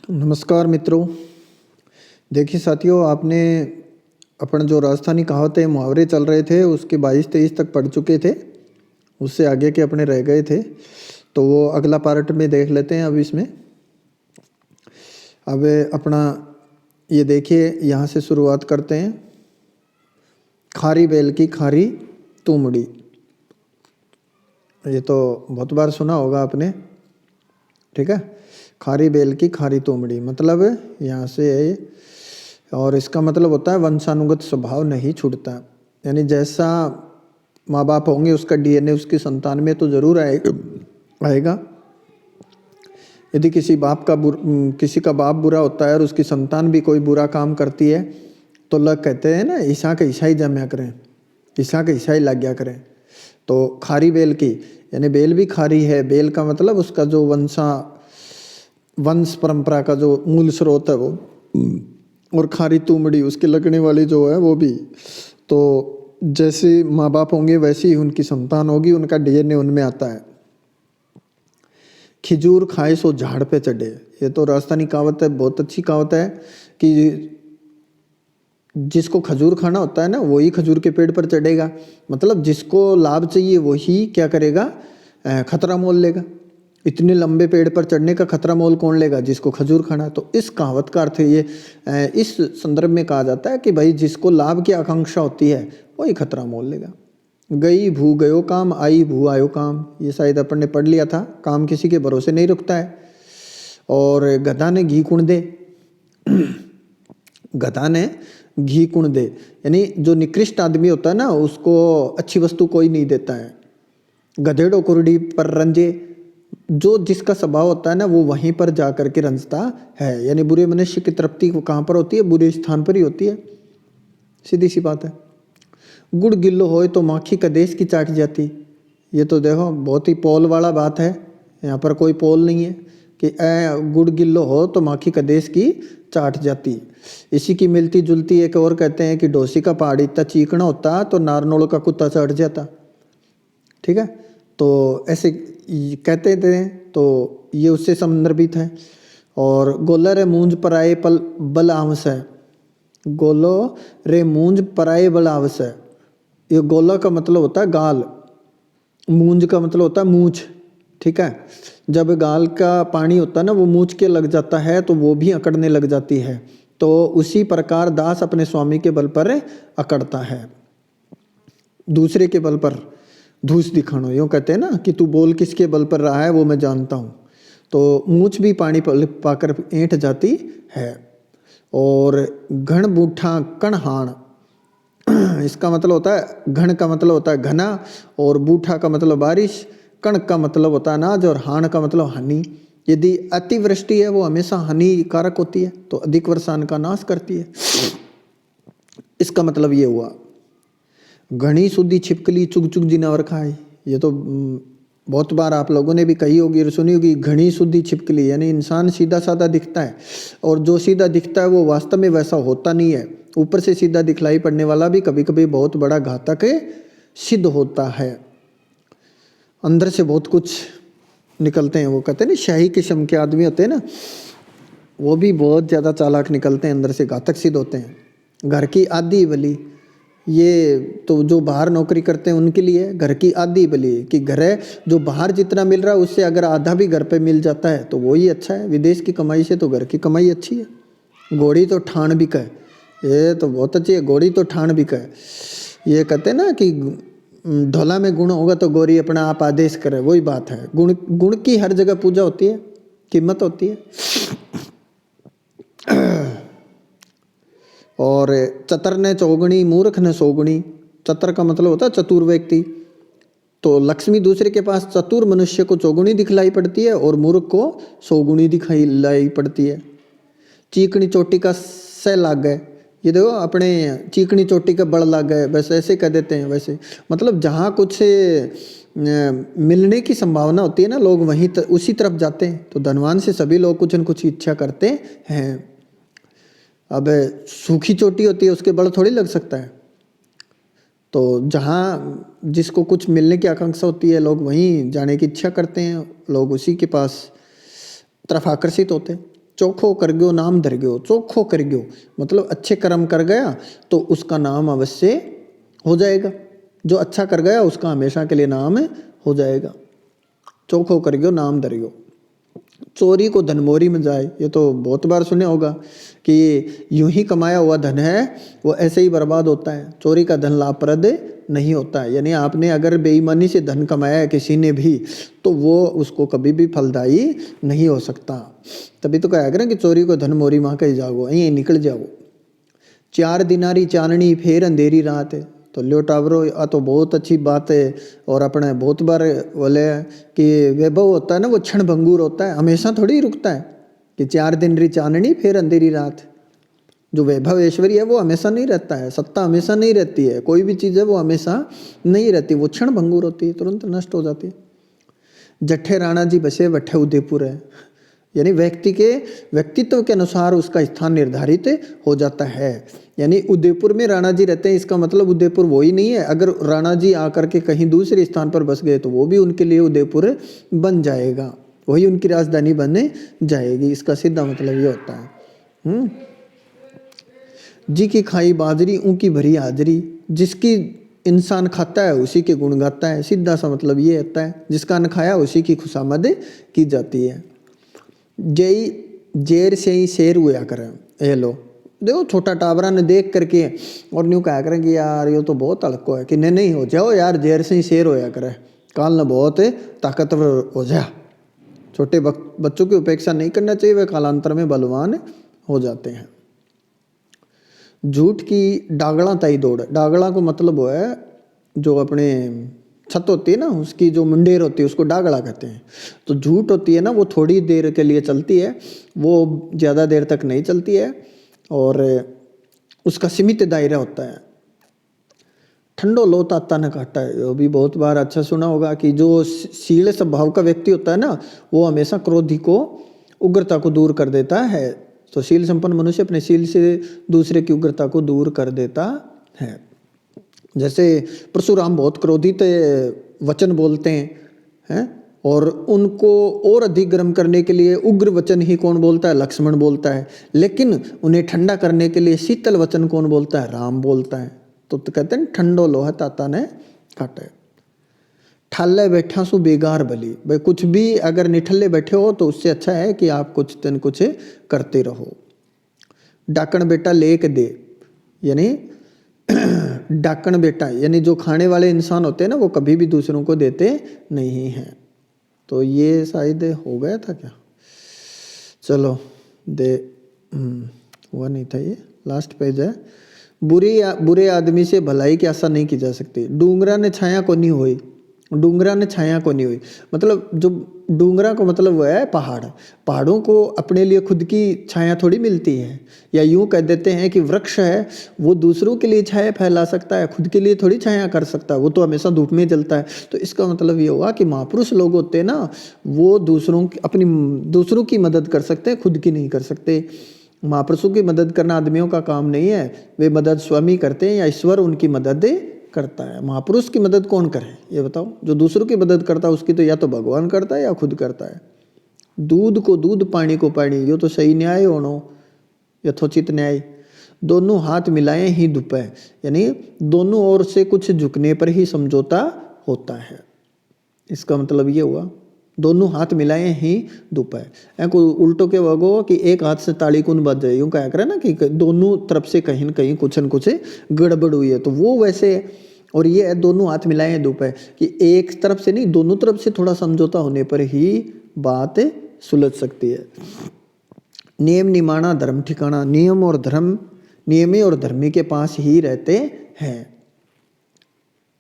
नमस्कार मित्रों। देखिए साथियों, आपने अपन जो राजस्थानी कहावतें मुहावरे चल रहे थे उसके 22-23 तक पढ़ चुके थे। उससे आगे के अपने रह गए थे, तो वो अगला पार्ट में देख लेते हैं। अब इसमें अब अपना ये देखिए, यहाँ से शुरुआत करते हैं। खारी बैल की खारी तुमड़ी, ये तो बहुत बार सुना होगा आपने। ठीक है, खारी बैल की खारी तुमड़ी मतलब यहाँ से, और इसका मतलब होता है वंशानुगत स्वभाव नहीं छूटता। यानी जैसा माँ बाप होंगे उसका डीएनए उसकी संतान में तो जरूर आएगा। यदि किसी का बाप बुरा होता है और उसकी संतान भी कोई बुरा काम करती है तो लोग कहते हैं ना, ईसा के ईसाई जम्या करें, ईसा के ईसाई लग गया करें। तो खारी बेल की यानी बेल भी खारी है। बेल का मतलब उसका जो वंश परंपरा का जो मूल स्रोत है वो, और खारी तुमड़ी उसके लगने वाली जो है वो भी। तो जैसे माँ बाप होंगे वैसी ही उनकी संतान होगी, उनका डीएनए उनमें आता है। खिजूर खाए सो झाड़ पे चढ़े, ये तो राजस्थानी कहावत है, बहुत अच्छी कहावत है कि जिसको खजूर खाना होता है ना वही खजूर के पेड़ पर चढ़ेगा। मतलब जिसको लाभ चाहिए वही क्या करेगा, खतरा मोल लेगा। इतने लंबे पेड़ पर चढ़ने का खतरा मोल कौन लेगा, जिसको खजूर खाना। तो इस कहावत का अर्थ ये इस संदर्भ में कहा जाता है कि भाई जिसको लाभ की आकांक्षा होती है वही खतरा मोल लेगा। गई भू गयो काम, आई भू आयो काम, ये शायद अपन ने पढ़ लिया था। काम किसी के भरोसे नहीं रुकता है। और गधा ने घी कुण दे गधा ने घी कुण दे, यानी जो निकृष्ट आदमी होता है ना उसको अच्छी वस्तु कोई नहीं देता है। गधेड़ो कुरडी पर रंजे, जो जिसका स्वभाव होता है ना वो वहीं पर जा करके रंजता है। यानी बुरे मनुष्य की तृप्ति कहाँ पर होती है, बुरे स्थान पर ही होती है, सीधी सी बात है। गुड़ गिल्लो होए तो माखी कदेश की चाट जाती, ये तो देखो बहुत ही पोल वाला बात है। यहाँ पर कोई पोल नहीं है कि गुड़ गिल्लो हो तो माखी कदेश की चाट जाती। इसी की मिलती जुलती एक और कहते हैं कि डोसी का पहाड़ इतना चीकना होता तो नारनोल का कुत्ता चढ़ जाता। ठीक है, तो ऐसे कहते थे, तो ये उससे संदर्भित है। और गोला रे मूंज पराए पल बल आवस है, गोलो रे मूंज पराए बल आवस है। ये गोला का मतलब होता है गाल, मूंज का मतलब होता है मूंछ। ठीक है, जब गाल का पानी होता है ना वो मूंछ के लग जाता है तो वो भी अकड़ने लग जाती है। तो उसी प्रकार दास अपने स्वामी के बल पर अकड़ता है, दूसरे के बल पर धूस दिखानो। यूँ कहते हैं ना कि तू बोल किसके बल पर रहा है वो मैं जानता हूँ। तो मूंछ भी पानी पाकर ऐंठ जाती है। और घण बूठा कण हाण, इसका मतलब होता है, घण का मतलब होता है घना, और बूठा का मतलब बारिश, कण का मतलब होता है अनाज, और हाण का मतलब हानि। यदि अतिवृष्टि है वो हमेशा हानिकारक होती है, तो अधिक वर्षा का नाश करती है। इसका मतलब ये हुआ। घनी सुधी छिपकली चुग चुग जिनावर खाए, ये तो बहुत बार आप लोगों ने भी कही होगी और सुनी होगी। घनी सुधी छिपकली यानी इंसान सीधा साधा दिखता है, और जो सीधा दिखता है वो वास्तव में वैसा होता नहीं है। ऊपर से सीधा दिखलाई पड़ने वाला भी कभी कभी बहुत बड़ा घातक सिद्ध होता है। अंदर से बहुत कुछ निकलते हैं। वो कहते हैं ना शाही किस्म के आदमी होते हैं ना, वो भी बहुत ज़्यादा चालाक निकलते हैं, अंदर से घातक सिद्ध होते हैं। घर की आधी बली, ये तो जो बाहर नौकरी करते हैं उनके लिए घर की आधी बली, कि घर है जो बाहर जितना मिल रहा है उससे अगर आधा भी घर पे मिल जाता है तो वही अच्छा है। विदेश की कमाई से तो घर की कमाई अच्छी है। घोड़ी तो ठाण भी कहे, ये तो बहुत अच्छी है, घोड़ी तो ठाण भी कहे। ये कहते हैं ना कि ढोला में गुण होगा तो गोरी अपना आप आदेश करे, वही बात है। गुण की हर जगह पूजा होती है, कीमत होती है। और चतर ने चौगुनी मूर्ख ने सौगुनी, चतर का मतलब होता है चतुर व्यक्ति। तो लक्ष्मी दूसरे के पास चतुर मनुष्य को चौगुनी दिखलाई पड़ती है और मूर्ख को सौगुनी दिखलाई पड़ती है। चीकनी चोटी का सह लाग गए, ये देखो अपने चीकनी चोटी का बड़ लाग गए, वैसे ऐसे कह देते हैं। वैसे मतलब जहाँ कुछ मिलने की संभावना होती है ना लोग वहीं उसी तरफ जाते हैं। तो धनवान से सभी लोग कुछ न कुछ इच्छा करते हैं। अब सूखी चोटी होती है उसके बल थोड़ी लग सकता है। तो जहाँ जिसको कुछ मिलने की आकांक्षा होती है लोग वहीं जाने की इच्छा करते हैं, लोग उसी के पास तरफ आकर्षित होते हैं। चोखो कर गयो नाम धर गयो, चोखो कर गयो मतलब अच्छे कर्म कर गया तो उसका नाम अवश्य हो जाएगा। जो अच्छा कर गया उसका हमेशा के लिए नाम हो जाएगा। चोखो कर गयो नाम धर गयो। चोरी को धनमोरी में जाए, ये तो बहुत बार सुने होगा कि यूं ही कमाया हुआ धन है वो ऐसे ही बर्बाद होता है, चोरी का धन लाभप्रद नहीं होता है। यानी आपने अगर बेईमानी से धन कमाया है किसी ने भी तो वो उसको कभी भी फलदायी नहीं हो सकता। तभी तो कहा करें कि चोरी को धन मोरी माँ कही जाओ, यहीं निकल जाओ। 4 दिनारी चाननी फिर अंधेरी रात है। तो ल्यो टावरो आ तो बहुत अच्छी बात है। और अपने बहुत बार बोले कि वैभव होता है ना वो क्षण भंगुर होता है, हमेशा थोड़ी रुकता है कि 4 दिन री चाननी फिर अंधेरी रात। जो वैभव ऐश्वर्य है वो हमेशा नहीं रहता है, सत्ता हमेशा नहीं रहती है, कोई भी चीज़ है वो हमेशा नहीं रहती, वो क्षण भंगुर होती है, तुरंत नष्ट हो जाती है। जट्ठे राणा जी बसे वट्ठे उदयपुर है, यानी व्यक्ति के व्यक्तित्व के अनुसार उसका स्थान निर्धारित हो जाता है। यानी उदयपुर में राणा जी रहते हैं, इसका मतलब उदयपुर वो ही नहीं है। अगर राणा जी आकर के कहीं दूसरे स्थान पर बस गए तो वो भी उनके लिए उदयपुर बन जाएगा, वही उनकी राजधानी बनने जाएगी। इसका सीधा मतलब ये होता है। जी की खाई बाजरी ऊँकी भरी हाजरी, जिसकी इंसान खाता है उसी के गुण गाता है, सीधा सा मतलब ये होता है। जिसका अन्न खाया उसी की खुशामद की जाती है। जय जेर से ही शेर हुआ करें। ये लो देखो छोटा टाबरा ने देख करके और न्यू कहा करें कि यार ये तो बहुत हल्को है, कि नहीं हो जाओ यार जेर से ही शेर होया करे, काल न बहुत ताकतवर हो जा। छोटे बच्चों की उपेक्षा नहीं करना चाहिए, वे कालांतर में बलवान हो जाते हैं। झूठ की डागड़ा ताई दौड़, डागड़ा को मतलब वो है जो अपने छत होती है ना उसकी जो मुंडेर होती है उसको डागड़ा कहते हैं। तो झूठ होती है ना वो थोड़ी देर के लिए चलती है, वो ज़्यादा देर तक नहीं चलती है और उसका सीमित दायरा होता है। ठंडो लो ताता न काटा है, वो भी बहुत बार अच्छा सुना होगा कि जो शील स्वभाव का व्यक्ति होता है ना वो हमेशा क्रोधी को उग्रता को दूर कर देता है। तो शील संपन्न मनुष्य अपने शील से दूसरे की उग्रता को दूर कर देता है। जैसे परशुराम बहुत क्रोधित वचन बोलते हैं और उनको और अधिक गर्म करने के लिए उग्र वचन ही कौन बोलता है, लक्ष्मण बोलता है। लेकिन उन्हें ठंडा करने के लिए शीतल वचन कौन बोलता है, राम बोलता है। तो कहते हैं ठंडो लोहा ताता ने काटे। ठाले बैठा सु बेगार भली, भाई कुछ भी अगर निठल्ले बैठे हो तो उससे अच्छा है कि आप कुछ दिन कुछ करते रहो। डाकण बेटा लेक दे, यानी डाकण बेटा यानी जो खाने वाले इंसान होते हैं ना वो कभी भी दूसरों को देते नहीं हैं। तो ये शायद हो गया था क्या, चलो दे हुआ नहीं था, ये लास्ट पेज है। बुरे आदमी से भलाई की आशा नहीं की जा सकती। डूंगरा ने छाया को नहीं हुई, डूंगरा ने छाया को नहीं हुई मतलब जो डूंगरा को मतलब वो है पहाड़, पहाड़ों को अपने लिए खुद की छाया थोड़ी मिलती है। या यूं कह देते हैं कि वृक्ष है वो दूसरों के लिए छाया फैला सकता है, खुद के लिए थोड़ी छाया कर सकता है, वो तो हमेशा धूप में जलता है। तो इसका मतलब ये हुआ कि महापुरुष लोग होते हैं ना वो दूसरों की मदद कर सकते हैं, खुद की नहीं कर सकते। महापुरुषों की मदद करना आदमियों का काम नहीं है, वे मदद स्वयं ही करते हैं या ईश्वर उनकी मदद करता है। महापुरुष की मदद कौन करे ये बताओ, जो दूसरों की मदद करता है उसकी तो या तो भगवान करता है या खुद करता है। दूध को दूध पानी को पानी, ये तो सही न्याय होनो, यथोचित न्याय। दोनों हाथ मिलाए ही दुपे, यानी दोनों ओर से कुछ झुकने पर ही समझौता होता है। इसका मतलब ये हुआ दोनों हाथ मिलाए ही दुपे। को उल्टो के वगो कि एक हाथ से ताली कौन बज जाए, यूँ कहा करे ना कि दोनों तरफ से कहीं न कहीं कुछ न कुछ गड़बड़ हुई है, तो वो वैसे। और ये है दोनों हाथ मिलाए हैं दुपे कि एक तरफ से नहीं दोनों तरफ से थोड़ा समझौता होने पर ही बात सुलझ सकती है। नियम निमाना धर्म ठिकाना, नियम और धर्म नियमी और धर्मी के पास ही रहते हैं।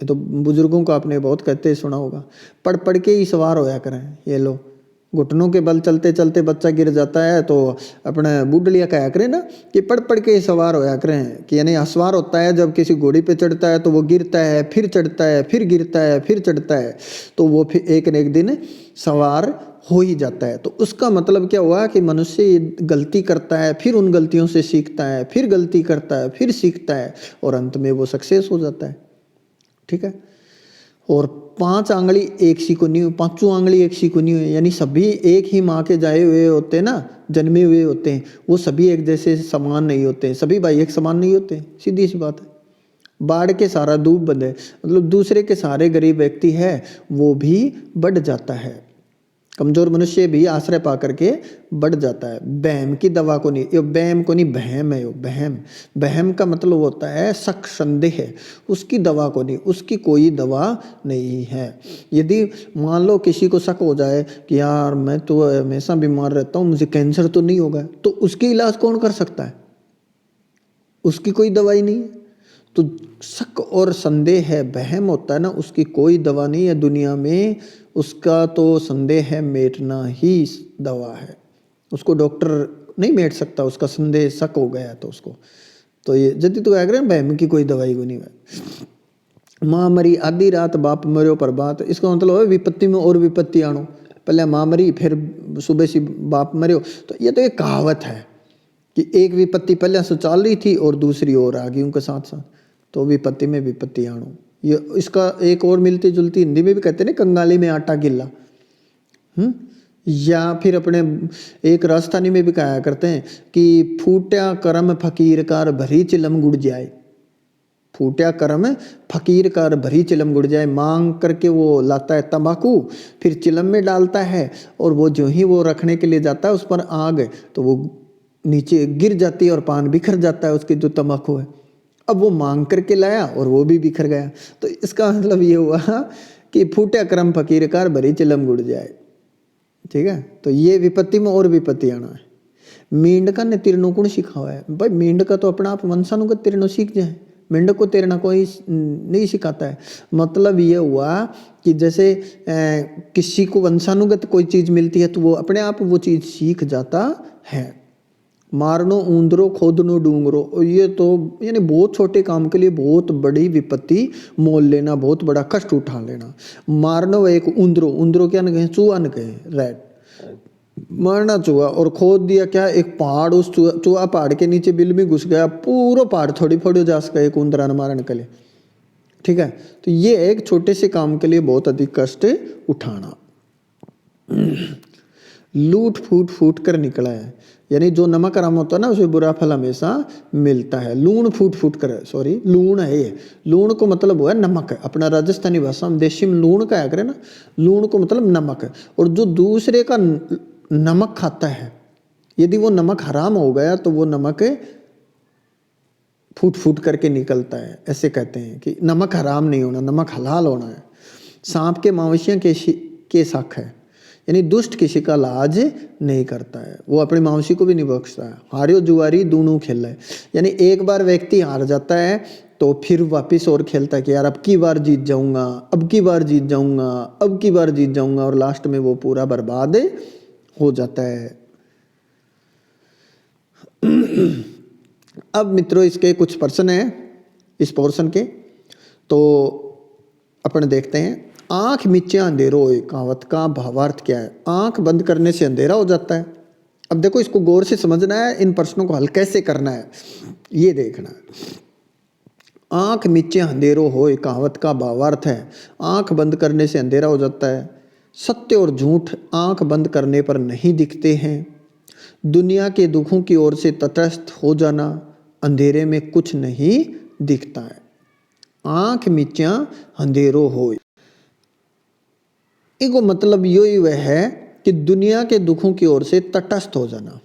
ये तो बुजुर्गों को आपने बहुत कहते सुना होगा। पढ़ पढ़ के ही सवार होया करें। ये लो घुटनों के बल चलते चलते बच्चा गिर जाता है तो अपने बूढ़लिया कहा करें ना कि पढ़ पढ़ के ही सवार होया करें, कि यानी असवार होता है जब किसी घोड़ी पे चढ़ता है तो वो गिरता है फिर चढ़ता है फिर गिरता है फिर चढ़ता है, तो वो फिर एक न एक दिन सवार हो ही जाता है। तो उसका मतलब क्या हुआ कि मनुष्य गलती करता है फिर उन गलतियों से सीखता है, फिर गलती करता है फिर सीखता है और अंत में वो सक्सेस हो जाता है। ठीक है। और 5 आंगली एक सी को नहीं हुई, 5 आंगली एक सी को नहीं हुई, यानी सभी एक ही माँ के जाए हुए होते हैं ना, जन्मे हुए होते हैं, वो सभी एक जैसे समान नहीं होते, सभी भाई एक समान नहीं होते, सीधी सी बात है। बाढ़ के सहारा दूब बंधे, मतलब दूसरे के सहारे गरीब व्यक्ति है वो भी बढ़ जाता है, कमजोर मनुष्य भी आश्रय पा करके बढ़ जाता है। बहम की दवा को नहीं, ये बहम को नहीं, बहम है, यो बहम, बहम का मतलब होता है शक संदेह, उसकी दवा को नहीं, उसकी कोई दवा नहीं है। यदि मान लो किसी को शक हो जाए कि यार मैं तो हमेशा बीमार रहता हूँ, मुझे कैंसर तो नहीं होगा, तो उसकी इलाज कौन कर सकता है? उसकी कोई दवाई नहीं है। तो शक और संदेह है, वहम होता है ना, उसकी कोई दवा नहीं है दुनिया में, उसका तो संदेह है मिटना ही दवा है, उसको डॉक्टर नहीं मिट सकता, उसका संदेह शक हो गया तो उसको, तो ये जल्दी तो कह वहम की कोई दवाई को नहीं है। माँ मरी आधी रात बाप मरो प्रभात, इसका मतलब है विपत्ति में और विपत्ति आनो, पहले माँ मरी फिर सुबह से बाप मरो, तो ये तो एक कहावत है कि एक विपत्ति पहले से चल रही थी और दूसरी और आ गई उनके साथ साथ, तो विपत्ति में विपत्ति आनो। ये इसका एक और मिलती जुलती हिंदी में भी कहते हैं ना, कंगाली में आटा गिल्ला। या फिर अपने एक राजस्थानी में भी कहा करते हैं कि फूट्या करम फकीर कार भरी चिलम गुड़ जाए, फूट्या करम फकीर कार भरी चिलम गुड़ जाए, मांग करके वो लाता है तंबाकू, फिर चिलम में डालता है, और वो जो ही वो रखने के लिए जाता है उस पर आग, तो वो नीचे गिर जाती है और पान बिखर जाता है उसके जो तंबाकू है। अब वो मांग करके लाया और वो भी बिखर गया, तो इसका मतलब ये हुआ कि फूटे करम फकीर कार भरी चिलम गुड़ जाए। ठीक है, तो ये विपत्ति में और विपत्ति आना है। मेंढका ने तीरनो कौन सिखावा है भाई? मेंढका तो अपना आप वंशानुगत तीरनो सीख जाए, मेंढक को तैरना कोई नहीं सिखाता है। मतलब ये हुआ कि जैसे किसी को वंशानुगत कोई चीज़ मिलती है तो वो अपने आप वो चीज़ सीख जाता है। मारनो ऊंदरो खोदनो डूंगरो, ये तो यानी बहुत छोटे काम के लिए बहुत बड़ी विपत्ति मोल लेना, बहुत बड़ा कष्ट उठा लेना। मारनो एक ऊंदरो, ऊंदरो क्या न कहें, चूहा न कहें, रेड मारना चूहा, और खोद दिया क्या, एक पहाड़, उस चूहा पहाड़ के नीचे बिल में घुस गया, पूरा पहाड़ थोड़ी फोड़ो जा सका एक ऊंदरा न मारने के लिए। ठीक है, तो ये एक छोटे से काम के लिए बहुत अधिक कष्ट उठाना। लूट फूट फूट कर निकला है, यानी जो नमक हराम होता है ना उसे बुरा फल हमेशा मिलता है। लूण फूट फूट कर, सॉरी लूण है ये, लूण को मतलब हुआ नमक है, अपना राजस्थानी भाषा में देशी में लूण का करे ना, लूण को मतलब नमक है। और जो दूसरे का नमक खाता है, यदि वो नमक हराम हो गया तो वो नमक फूट फूट करके निकलता है। ऐसे कहते हैं कि नमक हराम नहीं होना, नमक हलाल होना है। सांप के मावशियाँ के शक है, यानी दुष्ट किसी का लाज नहीं करता है, वो अपनी मावशी को भी नहीं बख्शता है। हारियो जुआरी दोनों खेल है, यानी एक बार व्यक्ति हार जाता है तो फिर वापस और खेलता है कि यार अब की बार जीत जाऊंगा, अब की बार जीत जाऊंगा, अब की बार जीत जाऊंगा, और लास्ट में वो पूरा बर्बाद हो जाता है। अब मित्रों इसके कुछ प्रश्न हैं इस पोर्शन के, तो अपन देखते हैं। आंख मीचे अंधेरो होए, कहावत का भावार्थ क्या है? आंख बंद करने से अंधेरा हो जाता है। अब देखो इसको गौर से समझना है, इन प्रश्नों को हल कैसे करना है ये देखना है। आंख मीचे अंधेरो होए, कहावत का भावार्थ है आंख बंद करने से अंधेरा हो जाता है। सत्य और झूठ आंख बंद करने पर नहीं दिखते हैं। दुनिया के दुखों की ओर से तटस्थ हो जाना, अंधेरे में कुछ नहीं दिखता है। आंख मीचा अंधेरो होए, इको मतलब यो ही वह है कि दुनिया के दुखों की ओर से तटस्थ हो जाना।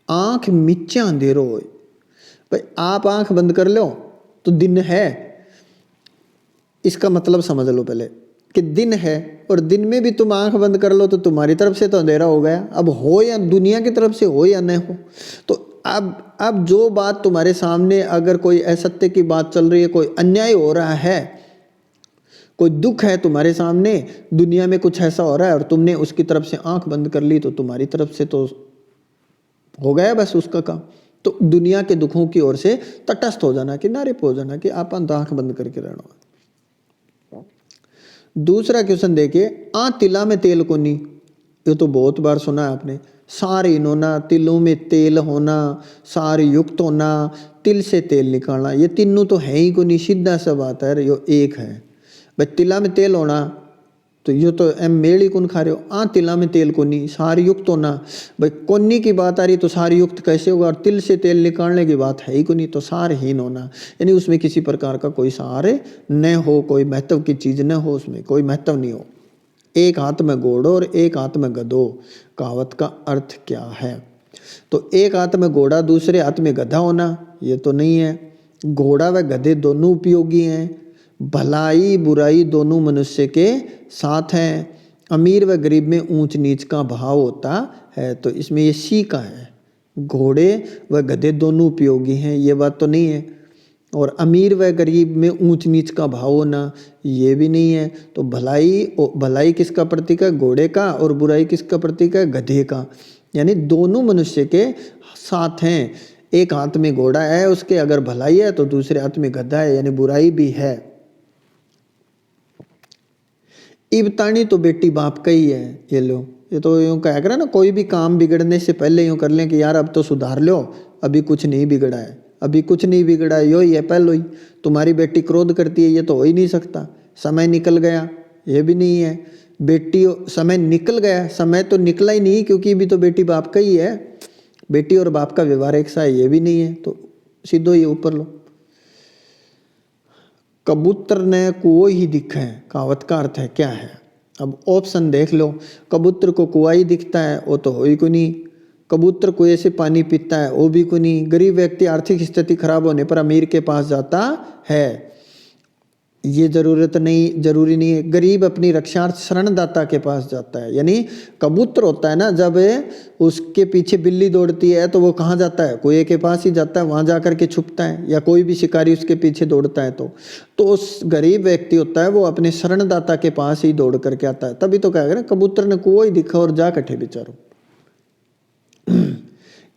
आंख मीचा अंधेरो होए, भाई आप आंख बंद कर लो तो दिन है, इसका मतलब समझ लो पहले कि दिन है, और दिन में भी तुम आंख बंद कर लो तो तुम्हारी तरफ से तो अंधेरा हो गया। अब हो या दुनिया की तरफ से हो या न हो, तो अब जो बात तुम्हारे सामने, अगर कोई असत्य की बात चल रही है, कोई अन्याय हो रहा है, कोई दुख है तुम्हारे सामने, दुनिया में कुछ ऐसा हो रहा है और तुमने उसकी तरफ से आंख बंद कर ली, तो तुम्हारी तरफ से तो हो गया बस उसका काम। तो दुनिया के दुखों की ओर से तटस्थ हो जाना, किनारे पे हो जाना, कि आप आंख बंद करके रहना। दूसरा क्वेश्चन देखिए, आ तिला में तेल को नहीं, ये तो बहुत बार सुना है आपने। सार हीन होना, तिलों में तेल होना, सार युक्त होना, तिल से तेल निकालना, ये तीनों तो है ही को नहीं, सीधा सा बात है, यो एक है। भाई तिला में तेल होना तो यो तो एम मेल ही कौन खा रहे हो, तिला में तेल को नहीं, सार युक्त होना, भाई कोनी की बात आ रही तो सार युक्त कैसे होगा, और तिल से तेल निकालने की बात है ही को नहीं, तो सारहीन होना यानी उसमें किसी प्रकार का कोई सार न हो, कोई महत्व की चीज न हो, उसमें कोई महत्व नहीं हो। एक हाथ में घोड़ो और एक हाथ में गधो, कहावत का अर्थ क्या है? तो एक हाथ में घोड़ा दूसरे हाथ में गधा होना ये तो नहीं है। घोड़ा व गधे दोनों उपयोगी हैं, भलाई बुराई दोनों मनुष्य के साथ हैं, अमीर व गरीब में ऊंच नीच का भाव होता है। तो इसमें ये सी का है, घोड़े व गधे दोनों उपयोगी हैं ये बात तो नहीं है, और अमीर व गरीब में ऊंच नीच का भाव होना ये भी नहीं है। तो भलाई किसका प्रतीक है? घोड़े का, और बुराई किसका प्रतीक है? गधे का। यानी दोनों मनुष्य के साथ हैं, एक हाथ में घोड़ा है उसके अगर भलाई है तो दूसरे हाथ में गधा है यानी बुराई भी है। इबतानी तो बेटी बाप का ही है, ये लो, ये तो यूं कहा करा ना, कोई भी काम बिगड़ने से पहले यूं कर लें कि यार अब तो सुधार लो, अभी कुछ नहीं बिगड़ा है, अभी कुछ नहीं बिगड़ा है, यो ही है पहलो ही। तुम्हारी बेटी क्रोध करती है ये तो हो ही नहीं सकता, समय निकल गया ये भी नहीं है, बेटी समय निकल गया, समय तो निकला ही नहीं क्योंकि भी तो बेटी बाप का ही है, बेटी और बाप का व्यवहार एक सा है ये भी नहीं है, तो सीधो ही ऊपर लो। कबूतर ने कुओं ही दिखा है, कहावत का अर्थ है क्या है? अब ऑप्शन देख लो, कबूतर को कुआं ही दिखता है वो तो हो ही को नहीं, कबूतर कुएं से पानी पीता है वो भी को नहीं, गरीब व्यक्ति आर्थिक स्थिति खराब होने पर अमीर के पास जाता है ये जरूरी नहीं है, गरीब अपनी रक्षार्थ शरणदाता के पास जाता है। यानी कबूतर होता है ना, जब उसके पीछे बिल्ली दौड़ती है तो वो कहाँ जाता है? कुएं के पास ही जाता है, वहां जाकर के छुपता है, या कोई भी शिकारी उसके पीछे दौड़ता है तो उस गरीब व्यक्ति होता है वो अपने शरणदाता के पास ही दौड़ करके आता है। तभी तो कहेगा ना कबूतर ने कुआं ही दिखा और जा कटे बेचारो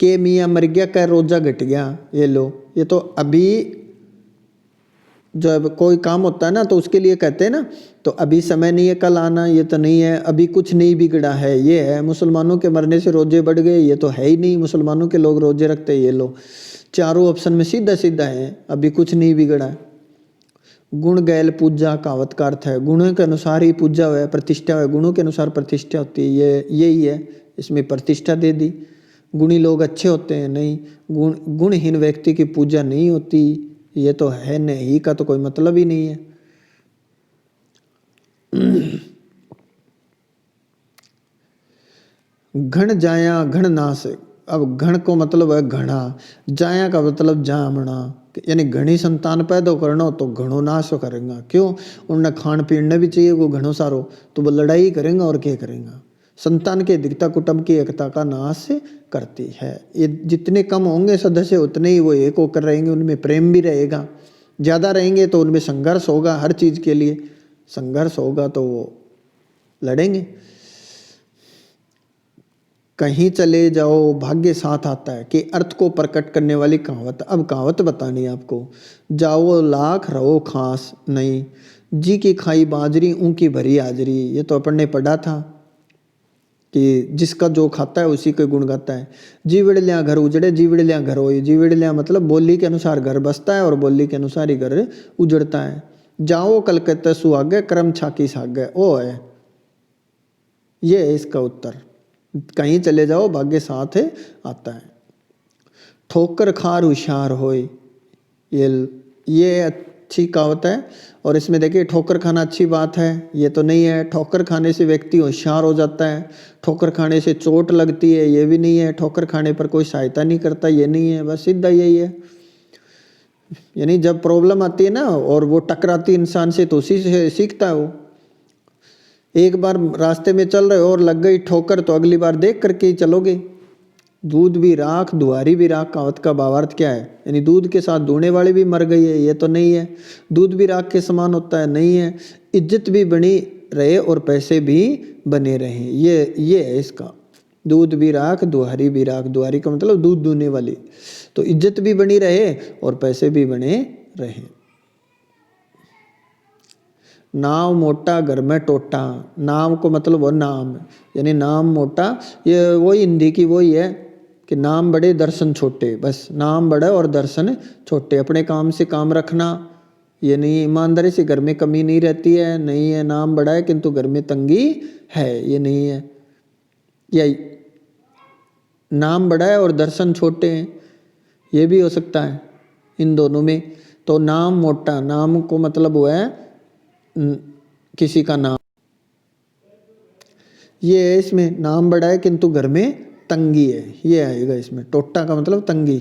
के मियाँ मर गया का रोजा घट गया, ये लो, ये तो अभी जब कोई काम होता है ना तो उसके लिए कहते हैं ना, तो अभी समय नहीं है कल आना, ये तो नहीं है, अभी कुछ नहीं बिगड़ा है ये है। मुसलमानों के मरने से रोजे बढ़ गए ये तो है ही नहीं, मुसलमानों के लोग रोजे रखते हैं, ये लो, चारों ऑप्शन में सीधा सीधा है, अभी कुछ नहीं बिगड़ा है। गुण गैल पूजा, कहावत का अर्थ है गुणों के अनुसार ही पूजा है, प्रतिष्ठा है, गुणों के अनुसार प्रतिष्ठा होती है, ये यही है, इसमें प्रतिष्ठा दे दी। गुणी लोग अच्छे होते हैं नहीं, गुणहीन व्यक्ति की पूजा नहीं होती, ये तो है नहीं का तो कोई मतलब ही नहीं है। घण जाया घण नाश, अब घण को मतलब है घना, जाया का मतलब जामना, यानी घनी संतान पैदा करना हो तो घणो नाश करेंगे, क्यों? उन्हें खान पीने भी चाहिए वो घणो सारो, तो वो लड़ाई करेंगे और क्या करेंगे। संतान के अधिकता कुटुंब की एकता का नाश करती है, ये जितने कम होंगे सदस्य उतने ही वो एक होकर रहेंगे, उनमें प्रेम भी रहेगा, ज़्यादा रहेंगे तो उनमें संघर्ष होगा, हर चीज़ के लिए संघर्ष होगा तो वो लड़ेंगे। कहीं चले जाओ भाग्य साथ आता है, कि अर्थ को प्रकट करने वाली कहावत। अब कहावत बतानी है आपको, जाओ लाख रहो खास नहीं, जी की खाई बाजरी ऊँ की भरी हाजरी, ये तो अपन ने पढ़ा था कि जिसका जो खाता है उसी के गुण गाता है। जीवड़लिया घर उजड़े जीवड़लिया घर होए, जीवड़लिया मतलब बोली के अनुसार घर बसता है और बोली के अनुसार ही घर उजड़ता है। जाओ कलकत्ता सुहागे कर्म छाकी सागे, ओ है, ये है इसका उत्तर। कहीं चले जाओ भाग्य साथ है आता है। ठोकर खार होशियार होए, ये अच्छी कहावत है, और इसमें देखिए ठोकर खाना अच्छी बात है ये तो नहीं है, ठोकर खाने से व्यक्ति होशियार हो जाता है, ठोकर खाने से चोट लगती है ये भी नहीं है, ठोकर खाने पर कोई सहायता नहीं करता ये नहीं है, बस सीधा यही है। यानी जब प्रॉब्लम आती है ना और वो टकराती इंसान से तो उसी से सीखता है वो। एक बार रास्ते में चल रहे हो और लग गई ठोकर तो अगली बार देख करके ही चलोगे। दूध भी राख दुहारी भी राख, कहावत का भावार्थ क्या है? यानी दूध के साथ दूहने वाली भी मर गई है ये तो नहीं है, दूध भी राख के समान होता है नहीं है, इज्जत भी बनी रहे और पैसे भी बने रहे, ये है इसका। दूध भी राख दुहारी भी राख, दुहारी का मतलब दूध दूहने वाली, तो इज्जत भी बनी रहे और पैसे भी बने रहे। नाव मोटा घर में टोटा। नाम को मतलब वो नाम, यानी नाम मोटा, ये वही हिंदी की वही है कि नाम बड़े दर्शन छोटे। बस नाम बड़ा और दर्शन छोटे। अपने काम से काम रखना, ये नहीं, ईमानदारी से घर में कमी नहीं रहती है, नहीं है नाम बड़ा है किंतु घर में तंगी है, ये नहीं है। यही नाम बड़ा है और दर्शन छोटे हैं, ये भी हो सकता है इन दोनों में। तो नाम मोटा, नाम को मतलब वो है किसी का नाम, ये है इसमें। नाम बड़ा है किंतु घर में तंगी है, ये आएगा इसमें। टोटा का मतलब तंगी,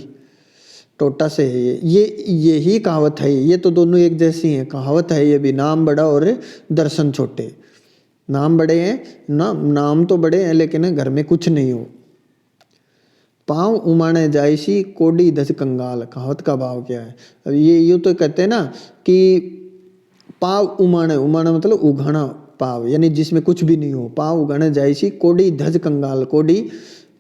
टोटा से है ये यही कहावत है। ये तो दोनों एक जैसी हैं, कहावत है ये भी। नाम बड़ा और दर्शन छोटे। नाम बड़े हैं ना, नाम तो बड़े हैं लेकिन घर में कुछ नहीं हो। पाँव उमाने जायसी कोडी दस कंगाल, कहावत का भाव क्या है? अब ये यूँ तो कहते हैं ना कि पाँव उमाने, उमाना मतलब उघाना पाव, यानी जिसमें कुछ भी नहीं हो। पाँव उगाने जायसी कोडी धज कंगाल। कोडी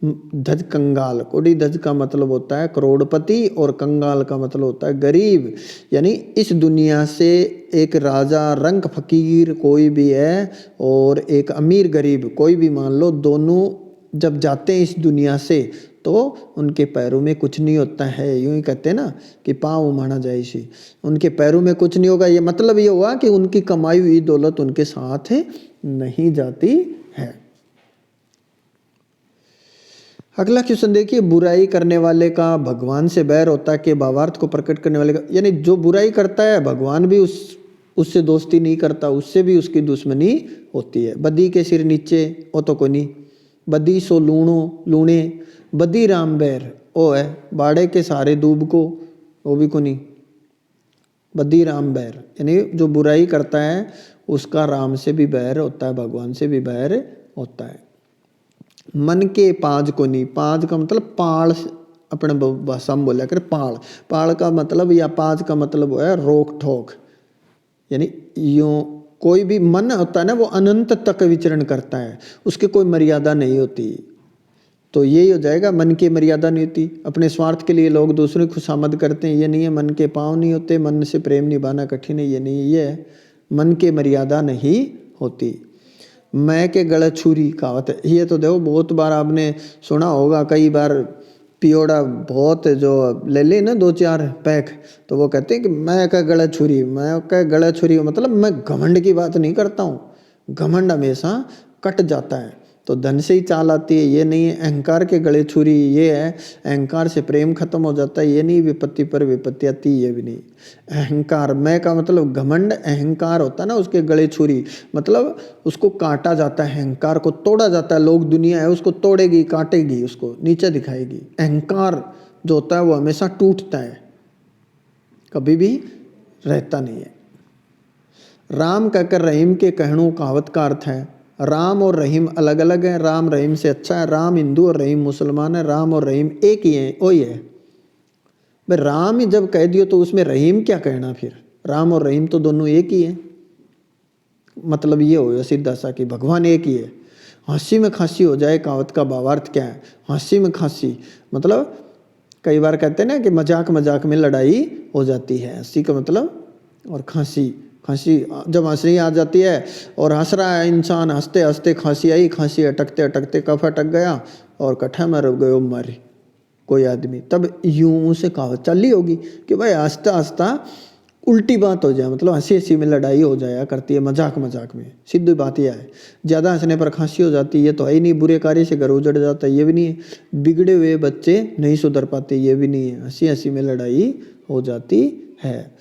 धज कंगाल, कोडी धज का मतलब होता है करोड़पति और कंगाल का मतलब होता है गरीब। यानी इस दुनिया से एक राजा रंक फकीर कोई भी है और एक अमीर गरीब कोई भी मान लो, दोनों जब जाते हैं इस दुनिया से तो उनके पैरों में कुछ नहीं होता है। यूं ही कहते हैं ना कि पाँव उमाना जायसी, उनके पैरों में कुछ नहीं होगा। ये मतलब ये हुआ कि उनकी कमाई हुई दौलत उनके साथ नहीं जाती है। अगला क्वेश्चन देखिए, बुराई करने वाले का भगवान से बैर होता है कि भावार्थ को प्रकट करने वाले का, यानी जो बुराई करता है भगवान भी उससे दोस्ती नहीं करता, उससे भी उसकी दुश्मनी होती है। बदी के सिर नीचे ओ तो कोई नहीं, बदी सो लूणो लूणे, बदी राम बैर ओ है, बाड़े के सारे दूब को वो भी को नहीं, बदी राम बैर, यानी जो बुराई करता है उसका राम से भी बैर होता है, भगवान से भी बैर होता है। मन के पाज को नहीं, पाज का मतलब पाल, अपने भाषा में बोला कर पाल। पाल का मतलब या पाज का मतलब है रोक ठोक, यानी यूँ कोई भी मन होता है ना वो अनंत तक विचरण करता है, उसकी कोई मर्यादा नहीं होती। तो यही हो जाएगा, मन की मर्यादा नहीं होती। अपने स्वार्थ के लिए लोग दूसरों की खुशामद करते हैं, ये नहीं है। मन के पाँव नहीं होते, मन से प्रेम निभाना कठिन है, ये नहीं है। ये है मन के मर्यादा नहीं होती। मैं के गले छुरी कहावत है, ये तो देखो बहुत बार आपने सुना होगा। कई बार पियोड़ा बहुत जो ले ली ना 2-4 पैक, तो वो कहते हैं कि मैं का गला छुरी, मैं का गला छुरी, मतलब मैं घमंड की बात नहीं करता हूँ। घमंड हमेशा कट जाता है, तो धन से ही चाल आती है, ये नहीं है। अहंकार के गले छुरी ये है, अहंकार से प्रेम खत्म हो जाता है, ये नहीं। विपत्ति पर विपत्ति आती, ये भी नहीं। अहंकार, मैं का मतलब घमंड, अहंकार होता है ना उसके गले छुरी, मतलब उसको काटा जाता है, अहंकार को तोड़ा जाता है। लोग दुनिया है उसको तोड़ेगी, काटेगी, उसको नीचे दिखाएगी। अहंकार जो होता है वो हमेशा टूटता है, कभी भी रहता नहीं है। राम कहकर रहीम के कहणों कहावत का अर्थ है। राम और रहीम अलग अलग हैं, राम रहीम से अच्छा है। राम हिंदू और रहीम मुसलमान है, राम और रहीम एक ही है, वही है भाई। राम ही जब कह दियो तो उसमें रहीम क्या कहना फिर? राम और रहीम तो दोनों एक ही है। मतलब ये हो सीधा सा कि भगवान एक ही है। हंसी में खांसी हो जाए, कहावत का भावार्थ क्या है? हंसी में खांसी मतलब कई बार कहते हैं ना कि मजाक मजाक में लड़ाई हो जाती है, हंसी का मतलब। और खांसी, खांसी जब हंसी आ जाती है और हंस रहा है इंसान, हंसते हंसते खांसी आई, खांसी अटकते अटकते कफ अटक गया और कट्ठा मर गयो मर कोई आदमी, तब यूं से कहावत चली होगी कि भाई हंसता हंसता उल्टी बात हो जाए, मतलब हंसी हंसी में लड़ाई हो जाया करती है, मजाक मजाक में। सीधी बात यह है, ज़्यादा हंसने पर खांसी हो जाती है, ये तो है ही नहीं। बुरे कार्य से घर उजड़ जाता है, ये भी नहीं है। बिगड़े हुए बच्चे नहीं सुधर पाते, ये भी नहीं है। हंसी हंसी में लड़ाई हो जाती है।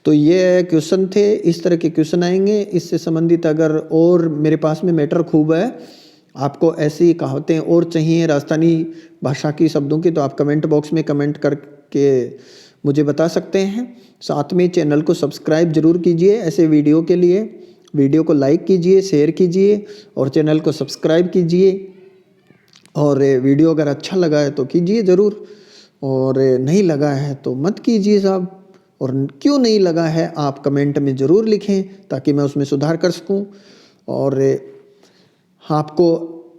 तो ये क्वेश्चन थे, इस तरह के क्वेश्चन आएंगे। इससे संबंधित अगर और मेरे पास में मैटर खूब है, आपको ऐसी कहावतें और चाहिए राजस्थानी भाषा की शब्दों की, तो आप कमेंट बॉक्स में कमेंट करके मुझे बता सकते हैं। साथ में चैनल को सब्सक्राइब जरूर कीजिए ऐसे वीडियो के लिए। वीडियो को लाइक कीजिए, शेयर कीजिए और चैनल को सब्सक्राइब कीजिए। और वीडियो अगर अच्छा लगा है तो कीजिए ज़रूर, और नहीं लगा है तो मत कीजिए साहब। और क्यों नहीं लगा है आप कमेंट में ज़रूर लिखें ताकि मैं उसमें सुधार कर सकूं। और आपको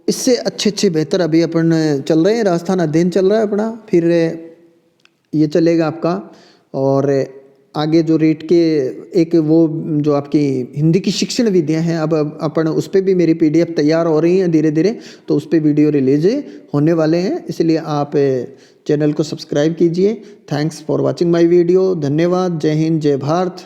इससे अच्छे बेहतर, अभी अपन चल रहे हैं राजस्थान अध्ययन चल रहा है अपना, फिर ये चलेगा आपका। और आगे जो रेट के एक वो जो आपकी हिंदी की शिक्षण विधियाँ हैं, अब अपन उस पर भी मेरी PDF तैयार हो रही हैं धीरे धीरे, तो उस पर वीडियो रिलीज होने वाले हैं, इसलिए आप चैनल को सब्सक्राइब कीजिए। Thanks for watching my video. धन्यवाद। जय हिंद, जय भारत।